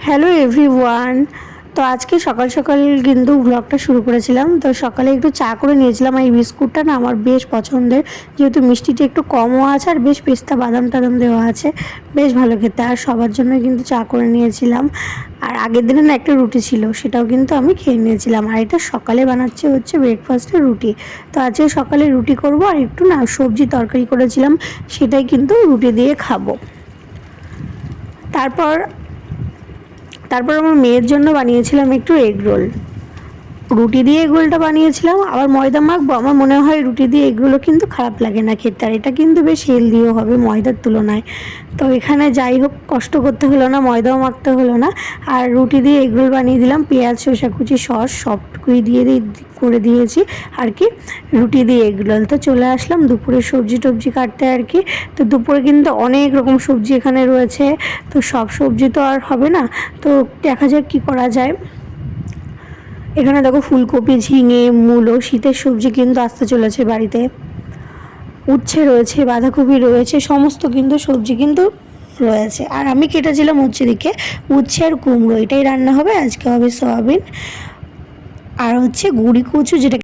Hello everyone. তো আজকে সকাল সকাল কিন্তু ব্লগটা শুরু করেছিলাম। তো সকালে একটু চা করে নিয়েছিলাম। এই বিস্কুটটা না আমার বেশ পছন্দের, যেহেতু মিষ্টিটা একটু কমও আছে আর বেশ পেস্তা বাদাম টাদাম দেওয়া আছে, বেশ ভালো খেতে। আর সবার জন্য কিন্তু চা করে নিয়েছিলাম। আর আগের দিনে না একটা রুটি ছিল, সেটাও কিন্তু আমি খেয়ে নিয়েছিলাম। আর এটা সকালে বানাচ্ছে হচ্ছে ব্রেকফাস্টের রুটি। তো আজকে সকালে রুটি করব আর একটু না সবজি তরকারি করেছিলাম, সেটাই কিন্তু রুটি দিয়ে খাবো। তারপর আমার মেয়ের জন্য বানিয়েছিলাম একটু এগ রোল। রুটি দিয়ে এগ রোলটা বানিয়েছিলাম, আবার ময়দা মাখবো। আমার মনে হয় রুটি দিয়ে এগ রোলও কিন্তু খারাপ লাগে না খেতে, আর এটা কিন্তু বেশ হেলদিও হবে ময়দার তুলনায়। তো এখানে যাই হোক, কষ্ট করতে হলো না, ময়দাও মাখতে হলো না। আর রুটি দিয়ে এগ রোল বানিয়ে দিলাম। পেঁয়াজ, শসা কুচি, সস সবটুকুই দিয়ে করে দিয়েছি আর কি, রুটি দিয়ে এগ রোল। তো চলে আসলাম দুপুরে সবজি টবজি কাটতে আর কি। তো দুপুরে কিন্তু অনেক রকম সবজি এখানে রয়েছে, তো সব সবজি তো আর হবে না, তো দেখা যাক কি করা যায়। এখানে দেখো ফুলকপি, ঝিঙে, মূলো, শীতের সবজি কিন্তু আসতে চলেছে বাড়িতে। উচ্ছে রয়েছে, বাঁধাকপি রয়েছে, সমস্ত কিন্তু সবজি কিন্তু রয়েছে। আর আমি কেটেছিলাম উচ্ছে দিকে, উচ্ছে আর কুমড়ো, এটাই রান্না হবে আজকে। হবে সয়াবিন আর হচ্ছে গুঁড়ি কচু, যেটা